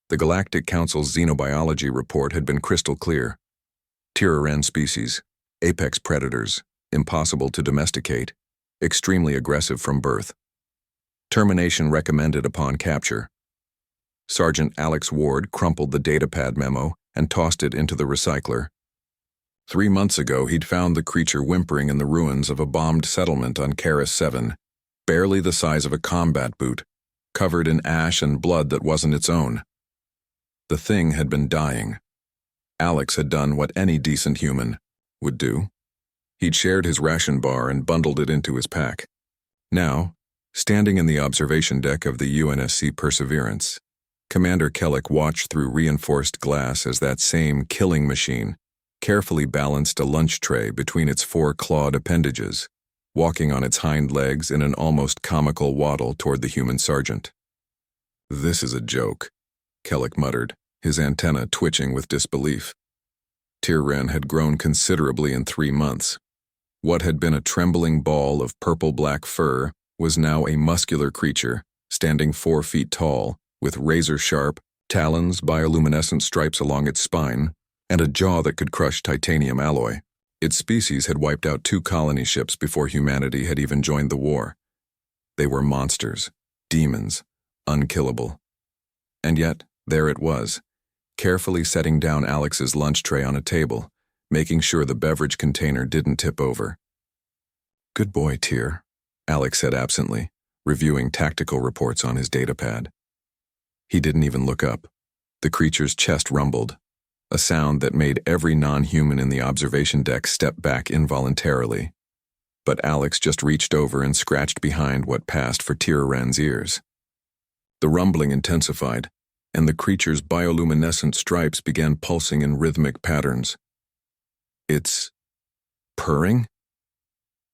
The Galactic Council's xenobiology report had been crystal clear. Tier species, apex predators, impossible to domesticate, extremely aggressive from birth. Termination recommended upon capture. Sergeant Alex Ward crumpled the datapad memo and tossed it into the recycler. 3 months ago, he'd found the creature whimpering in the ruins of a bombed settlement on Karis 7, barely the size of a combat boot, covered in ash and blood that wasn't its own. The thing had been dying. Alex had done what any decent human would do. He'd shared his ration bar and bundled it into his pack. Now, standing in the observation deck of the UNSC Perseverance, Commander Kellick watched through reinforced glass as that same killing machine carefully balanced a lunch tray between its 4 clawed appendages, walking on its hind legs in an almost comical waddle toward the human sergeant. "This is a joke," Kellick muttered, his antenna twitching with disbelief. Tyr had grown considerably in 3 months. What had been a trembling ball of purple-black fur was now a muscular creature, standing 4 feet tall, with razor-sharp, talons, bioluminescent stripes along its spine, and a jaw that could crush titanium alloy. Its species had wiped out 2 colony ships before humanity had even joined the war. They were monsters, demons, unkillable. And yet, there it was, carefully setting down Alex's lunch tray on a table, making sure the beverage container didn't tip over. "Good boy, Tyr," Alex said absently, reviewing tactical reports on his datapad. He didn't even look up. The creature's chest rumbled, a sound that made every non-human in the observation deck step back involuntarily. But Alex just reached over and scratched behind what passed for Tyr's ears. The rumbling intensified, and the creature's bioluminescent stripes began pulsing in rhythmic patterns. "It's purring?"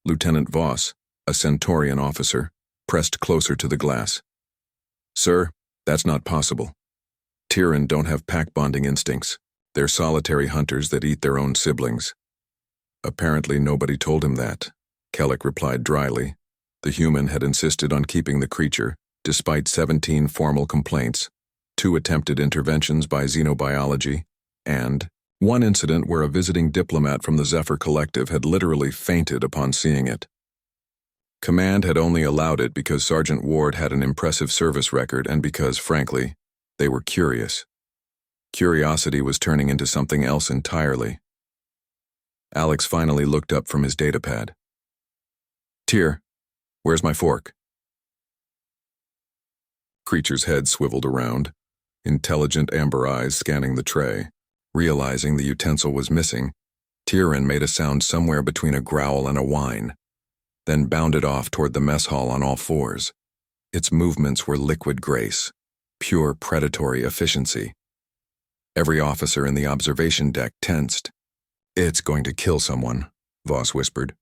Lieutenant Voss, a Centaurian officer, pressed closer to the glass. "Sir, that's not possible. Tyran don't have pack-bonding instincts. They're solitary hunters that eat their own siblings." "Apparently nobody told him that," Kellick replied dryly. The human had insisted on keeping the creature, despite 17 formal complaints, 2 attempted interventions by xenobiology, and 1 incident where a visiting diplomat from the Zephyr Collective had literally fainted upon seeing it. Command had only allowed it because Sergeant Ward had an impressive service record and because, frankly, they were curious. Curiosity was turning into something else entirely. Alex finally looked up from his datapad. "Tyr, where's my fork?" Creature's head swiveled around, intelligent amber eyes scanning the tray. Realizing the utensil was missing, Tyran made a sound somewhere between a growl and a whine, then bounded off toward the mess hall on all 4s. Its movements were liquid grace, pure predatory efficiency. Every officer in the observation deck tensed. "It's going to kill someone," Voss whispered.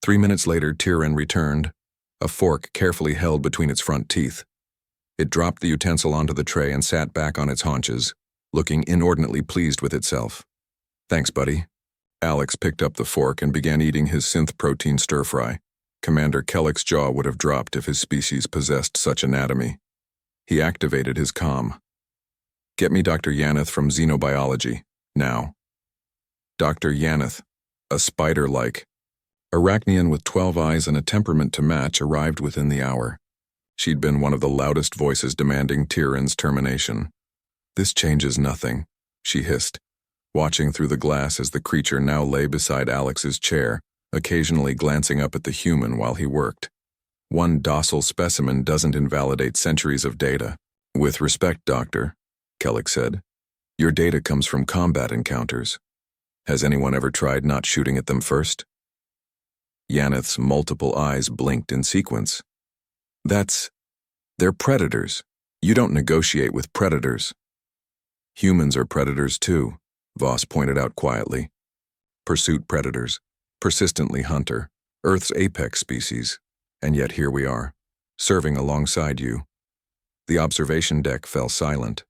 3 minutes later, Tyran returned, a fork carefully held between its front teeth. It dropped the utensil onto the tray and sat back on its haunches, looking inordinately pleased with itself. "Thanks, buddy." Alex picked up the fork and began eating his synth protein stir-fry. Commander Kellick's jaw would have dropped if his species possessed such anatomy. He activated his comm. "Get me Dr. Yaneth from Xenobiology, now." Dr. Yaneth, a spider-like Arachnian with 12 eyes and a temperament to match, arrived within the hour. She'd been one of the loudest voices demanding Tyran's termination. "This changes nothing," she hissed, watching through the glass as the creature now lay beside Alex's chair, occasionally glancing up at the human while he worked. "One docile specimen doesn't invalidate centuries of data." "With respect, Doctor," Kellick said, "your data comes from combat encounters. Has anyone ever tried not shooting at them first?" Yaneth's multiple eyes blinked in sequence. They're predators. You don't negotiate with predators." "Humans are predators too," Voss pointed out quietly. "Pursuit predators, persistently hunter, Earth's apex species, and yet here we are, serving alongside you." The observation deck fell silent.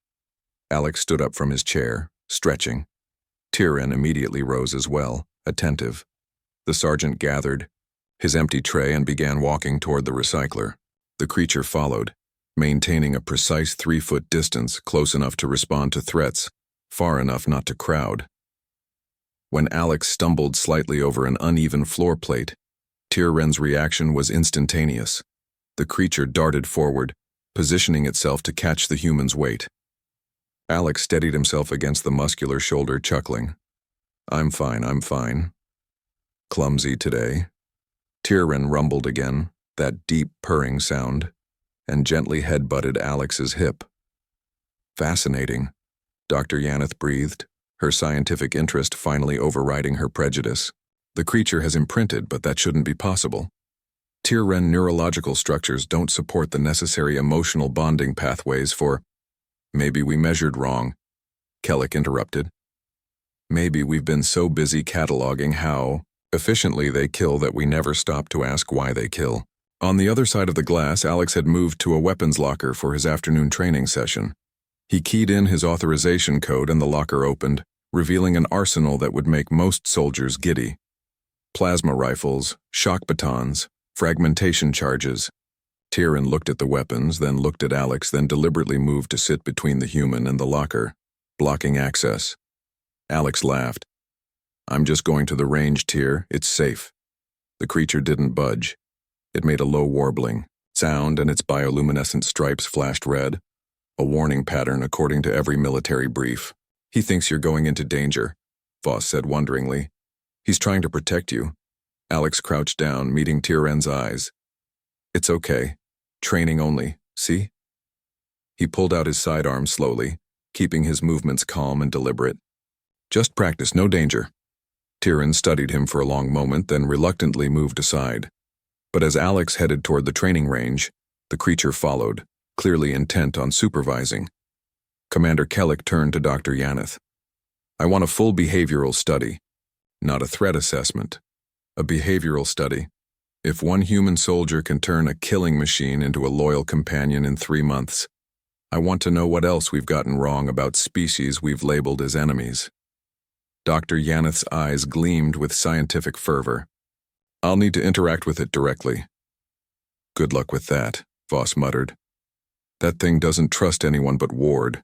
Alex stood up from his chair, stretching. Tyran immediately rose as well, attentive. The sergeant gathered his empty tray and began walking toward the recycler. The creature followed, maintaining a precise 3-foot distance close enough to respond to threats, far enough not to crowd. When Alex stumbled slightly over an uneven floor plate, Tyrren's reaction was instantaneous. The creature darted forward, positioning itself to catch the human's weight. Alex steadied himself against the muscular shoulder, chuckling. I'm fine. Clumsy today. Tyrren rumbled again, that deep purring sound, and gently headbutted Alex's hip. Fascinating, Dr. Yaneth breathed, her scientific interest finally overriding her prejudice. The creature has imprinted, but that shouldn't be possible. Tyrren neurological structures don't support the necessary emotional bonding pathways for— Maybe we measured wrong, Kellic interrupted. Maybe we've been so busy cataloging how efficiently they kill that we never stop to ask why they kill. On the other side of the glass, Alex had moved to a weapons locker for his afternoon training session. He keyed in his authorization code and the locker opened, revealing an arsenal that would make most soldiers giddy. Plasma rifles, shock batons, fragmentation charges. Tyrren looked at the weapons, then looked at Alex, then deliberately moved to sit between the human and the locker, blocking access. Alex laughed. I'm just going to the range, Tyr. It's safe. The creature didn't budge. It made a low warbling sound and its bioluminescent stripes flashed red, a warning pattern according to every military brief. He thinks you're going into danger, Voss said wonderingly. He's trying to protect you. Alex crouched down, meeting Tyrren's eyes. It's okay. Training only, see? He pulled out his sidearm slowly, keeping his movements calm and deliberate. Just practice, no danger. Tyrren studied him for a long moment, then reluctantly moved aside. But as Alex headed toward the training range, the creature followed, clearly intent on supervising. Commander Kellic turned to Dr. Yaneth. I want a full behavioral study, not a threat assessment. A behavioral study. If one human soldier can turn a killing machine into a loyal companion in 3 months, I want to know what else we've gotten wrong about species we've labeled as enemies. Dr. Yaneth's eyes gleamed with scientific fervor. I'll need to interact with it directly. Good luck with that, Voss muttered. That thing doesn't trust anyone but Ward.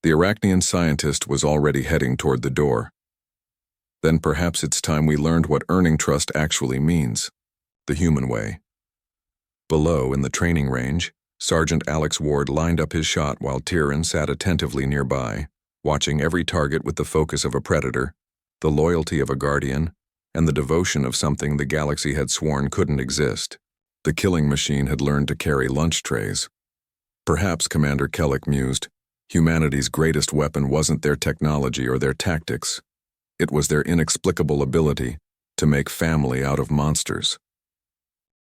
The Arachnian scientist was already heading toward the door. Then perhaps it's time we learned what earning trust actually means. The human way. Below, in the training range, Sergeant Alex Ward lined up his shot while Tyrren sat attentively nearby, watching every target with the focus of a predator, the loyalty of a guardian, and the devotion of something the galaxy had sworn couldn't exist. The killing machine had learned to carry lunch trays. Perhaps, Commander Kellic mused, humanity's greatest weapon wasn't their technology or their tactics. It was their inexplicable ability to make family out of monsters.